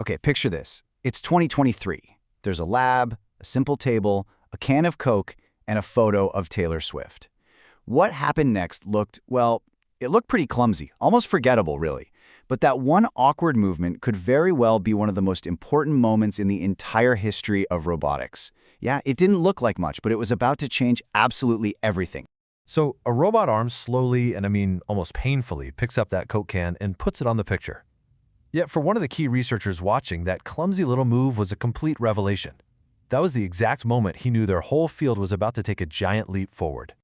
Okay, picture this. It's 2023. There's a lab, a simple table, a can of Coke, and a photo of Taylor Swift. What happened next looked, well, it looked pretty clumsy, almost forgettable, really. But that one awkward movement could very well be one of the most important moments in the entire history of robotics. Yeah, it didn't look like much, but it was about to change absolutely everything. So a robot arm slowly, and I mean almost painfully, picks up that Coke can and puts it on the picture. Yet for one of the key researchers watching, that clumsy little move was a complete revelation. That was the exact moment he knew their whole field was about to take a giant leap forward.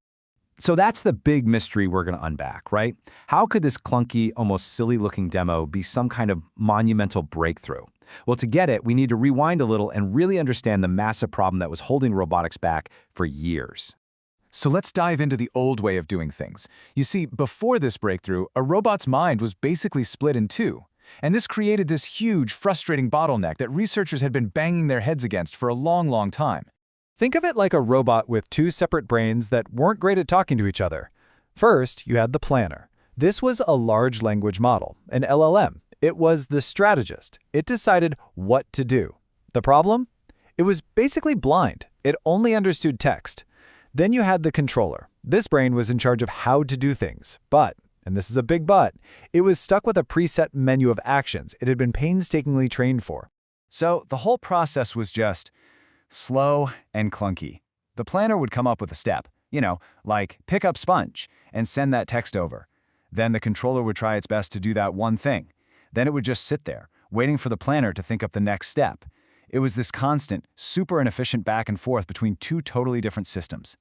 So that's the big mystery we're going to unpack, right? How could this clunky, almost silly-looking demo be some kind of monumental breakthrough? Well, to get it, we need to rewind a little and really understand the massive problem that was holding robotics back for years. So let's dive into the old way of doing things. You see, before this breakthrough, a robot's mind was basically split in two. And this created this huge, frustrating bottleneck that researchers had been banging their heads against for a long, long time. Think of it like a robot with two separate brains that weren't great at talking to each other. First, you had the planner. This was a large language model, an LLM. It was the strategist. It decided what to do. The problem? It was basically blind. It only understood text. Then you had the controller. This brain was in charge of how to do things, but, and this is a big but, it was stuck with a preset menu of actions it had been painstakingly trained for. So the whole process was just slow and clunky. The planner would come up with a step, like pick up sponge and send that text over. Then the controller would try its best to do that one thing. Then it would just sit there, waiting for the planner to think up the next step. It was this constant, super inefficient back and forth between two totally different systems.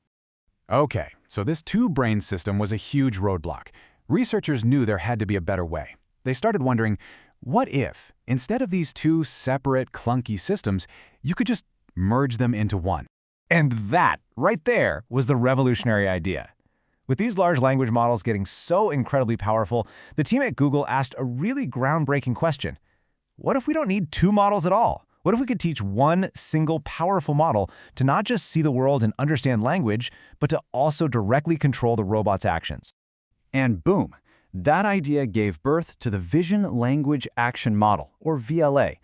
Okay, so this two-brain system was a huge roadblock. Researchers knew there had to be a better way. They started wondering, what if, instead of these two separate, clunky systems, you could just merge them into one? And that, right there, was the revolutionary idea. With these large language models getting so incredibly powerful, the team at Google asked a really groundbreaking question. What if we don't need two models at all? What if we could teach one single powerful model to not just see the world and understand language, but to also directly control the robot's actions? And boom, that idea gave birth to the Vision Language Action Model, or VLA.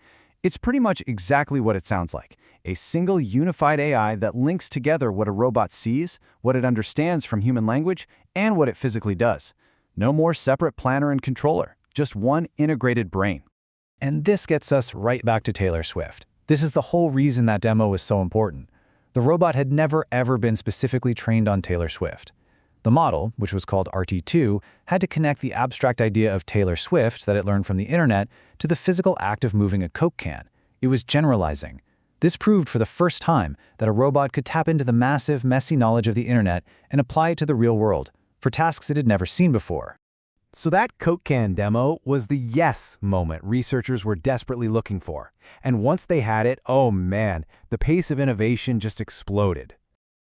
It's pretty much exactly what it sounds like, a single unified AI that links together what a robot sees, what it understands from human language, and what it physically does. No more separate planner and controller, just one integrated brain. And this gets us right back to Taylor Swift. This is the whole reason that demo was so important. The robot had never ever been specifically trained on Taylor Swift. The model, which was called RT2, had to connect the abstract idea of Taylor Swift that it learned from the internet to the physical act of moving a Coke can. It was generalizing. This proved for the first time that a robot could tap into the massive, messy knowledge of the internet and apply it to the real world, for tasks it had never seen before. So that Coke can demo was the yes moment researchers were desperately looking for. And once they had it, oh man, the pace of innovation just exploded.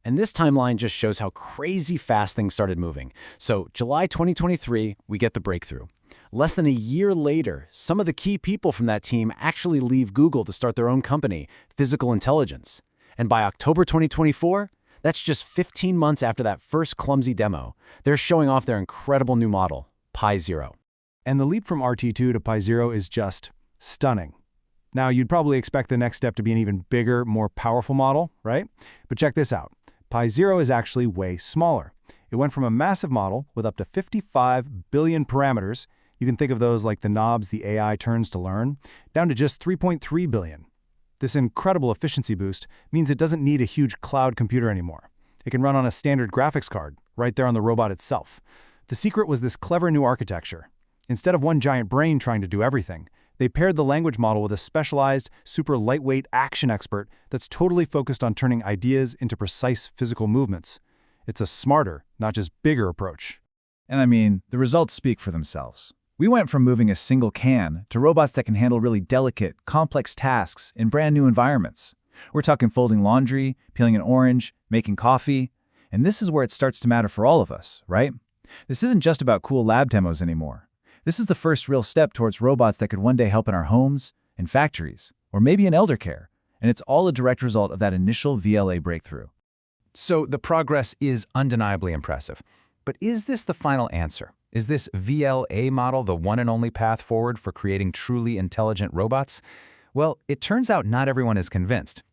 And this timeline just shows how crazy fast things started moving. So July 2023, we get the breakthrough. Less than a year later, some of the key people from that team actually leave Google to start their own company, Physical Intelligence. And by October 2024, that's just 15 months after that first clumsy demo, they're showing off their incredible new model, Pi Zero. And the leap from RT2 to Pi Zero is just stunning. Now, you'd probably expect the next step to be an even bigger, more powerful model, right? But check this out. Pi Zero is actually way smaller. It went from a massive model with up to 55 billion parameters, you can think of those like the knobs the AI turns to learn, down to just 3.3 billion. This incredible efficiency boost means it doesn't need a huge cloud computer anymore. It can run on a standard graphics card, right there on the robot itself. The secret was this clever new architecture. Instead of one giant brain trying to do everything, they paired the language model with a specialized, super lightweight action expert that's totally focused on turning ideas into precise physical movements. It's a smarter, not just bigger approach. And I mean, the results speak for themselves. We went from moving a single can to robots that can handle really delicate, complex tasks in brand new environments. We're talking folding laundry, peeling an orange, making coffee, and this is where it starts to matter for all of us, right? This isn't just about cool lab demos anymore. This is the first real step towards robots that could one day help in our homes, in factories, or maybe in elder care, and it's all a direct result of that initial VLA breakthrough. So the progress is undeniably impressive. But is this the final answer? Is this VLA model the one and only path forward for creating truly intelligent robots? Well, it turns out not everyone is convinced.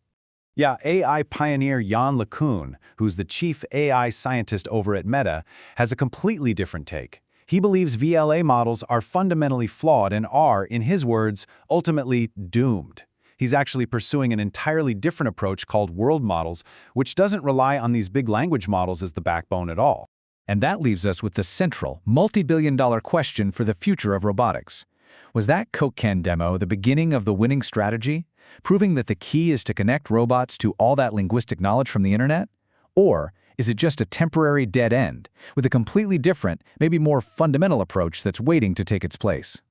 Yeah, AI pioneer Yann LeCun, who's the chief AI scientist over at Meta, has a completely different take. He believes VLA models are fundamentally flawed and are, in his words, ultimately doomed. He's actually pursuing an entirely different approach called world models, which doesn't rely on these big language models as the backbone at all. And that leaves us with the central, multi-billion-dollar question for the future of robotics. Was that Coke can demo the beginning of the winning strategy, proving that the key is to connect robots to all that linguistic knowledge from the internet? Or is it just a temporary dead end, with a completely different, maybe more fundamental approach that's waiting to take its place?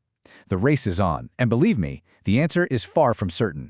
The race is on, and believe me, the answer is far from certain.